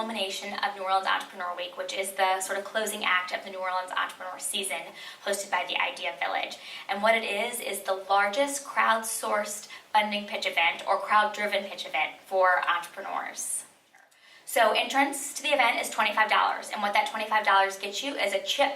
culmination of New Orleans Entrepreneur Week, which is the sort of closing act of the New Orleans Entrepreneur season, hosted by the Idea Village. And what it is the largest crowdsourced funding pitch event or crowd-driven pitch event for entrepreneurs. So entrance to the event is $25, and what that $25 gets you is a chip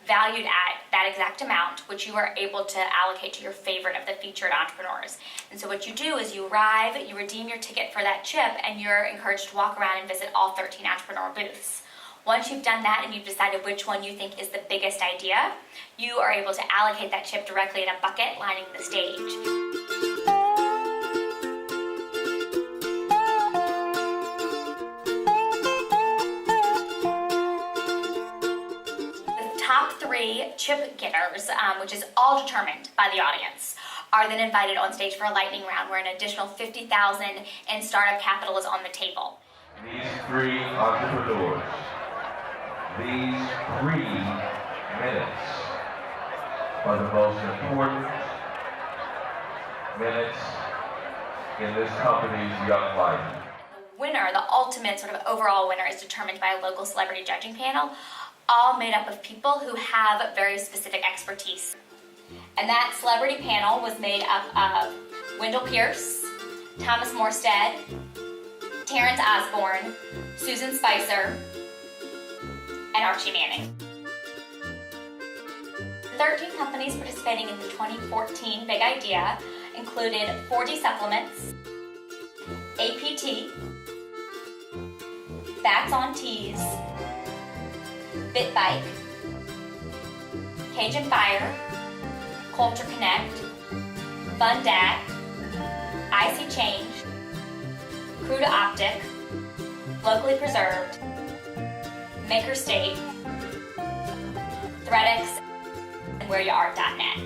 valued at that exact amount, which you are able to allocate to your favorite of the featured entrepreneurs. And so what you do is you arrive, you redeem your ticket for that chip, and you're encouraged to walk around and visit all 13 entrepreneur booths. Once you've done that and you've decided which one you think is the biggest idea, you are able to allocate that chip directly in a bucket lining the stage. Top 3 chip getters, which is all determined by the audience, are then invited on stage for a lightning round where an additional $50,000 in startup capital is on the table. These 3 entrepreneurs, these 3 minutes are the most important minutes in this company's young life. The winner, the ultimate sort of overall winner, is determined by a local celebrity judging panel, all made up of people who have very specific expertise. And that celebrity panel was made up of Wendell Pierce, Thomas Morstead, Terrence Osborne, Susan Spicer, and Archie Manning. The 13 companies participating in the 2014 Big Idea included 4D Supplements, APT, Bats on Tees, BitBike, Cajun Fire, Culture Connect, Fundac, Icy Change, Cruda Optic, Locally Preserved, Maker State, ThreadX, and WhereYouAre.net.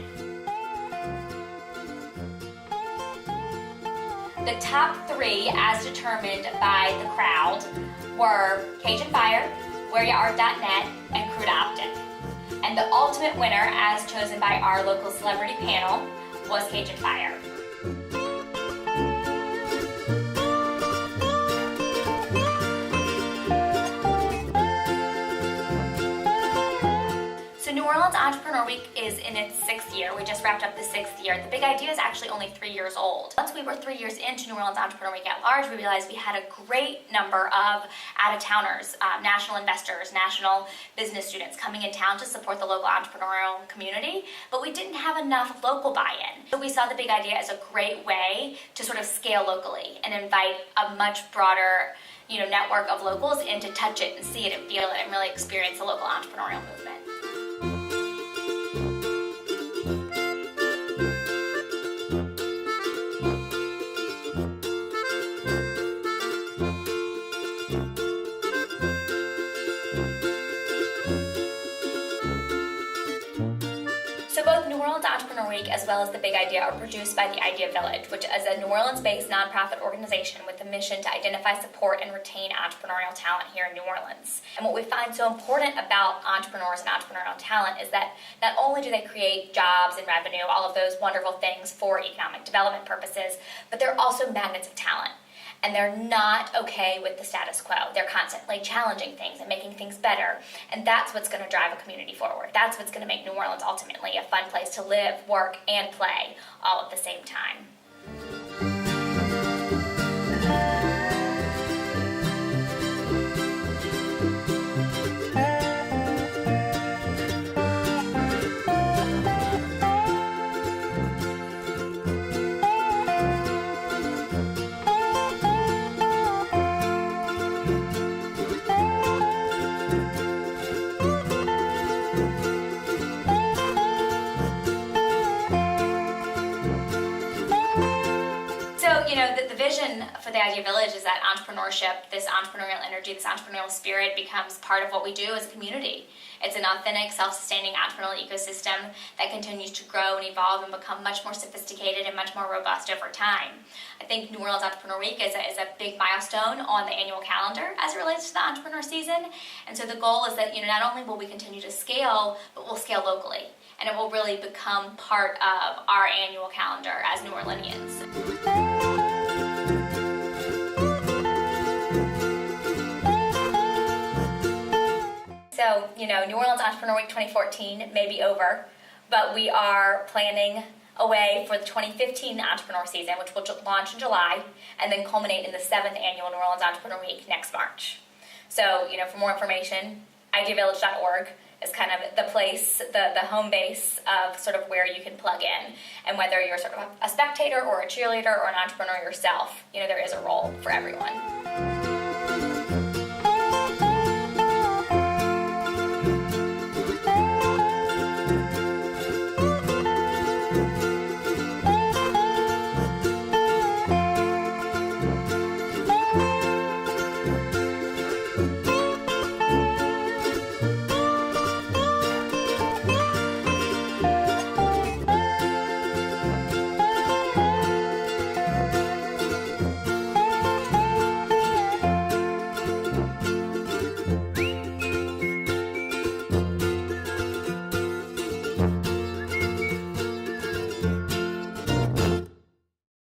The top 3, as determined by the crowd, were Cajun Fire, WhereYouAre.net, and Cruda Optic. And the ultimate winner, as chosen by our local celebrity panel, was Cajun Fire. So New Orleans Entrepreneur Week is in its 6th year. We just wrapped up the 6th year. The Big Idea is actually only 3 years old. Once we were 3 years into New Orleans Entrepreneur Week at large, we realized we had a great number of out-of-towners, national investors, national business students coming in town to support the local entrepreneurial community, but we didn't have enough local buy-in. So we saw the Big Idea as a great way to sort of scale locally and invite a much broader network of locals in to touch it and see it and feel it and really experience the local entrepreneurial movement. So both New Orleans Entrepreneur Week as well as the Big Idea are produced by the Idea Village, which is a New Orleans-based nonprofit organization with the mission to identify, support, and retain entrepreneurial talent here in New Orleans. And what we find so important about entrepreneurs and entrepreneurial talent is that not only do they create jobs and revenue, all of those wonderful things for economic development purposes, but they're also magnets of talent. And they're not okay with the status quo. They're constantly challenging things and making things better. And that's what's going to drive a community forward. That's what's going to make New Orleans ultimately a fun place to live, work, and play all at the same time. The vision for the Idea Village is that entrepreneurship, this entrepreneurial energy, this entrepreneurial spirit becomes part of what we do as a community. It's an authentic, self-sustaining entrepreneurial ecosystem that continues to grow and evolve and become much more sophisticated and much more robust over time. I think New Orleans Entrepreneur Week is a big milestone on the annual calendar as it relates to the entrepreneur season. And so the goal is that not only will we continue to scale, but we'll scale locally. And it will really become part of our annual calendar as New Orleanians. So, New Orleans Entrepreneur Week 2014 may be over, but we are planning a way for the 2015 Entrepreneur Season, which will launch in July, and then culminate in the 7th Annual New Orleans Entrepreneur Week next March. So, for more information, ideavillage.org is kind of the place, the home base of sort of where you can plug in. And whether you're sort of a spectator or a cheerleader or an entrepreneur yourself, there is a role for everyone.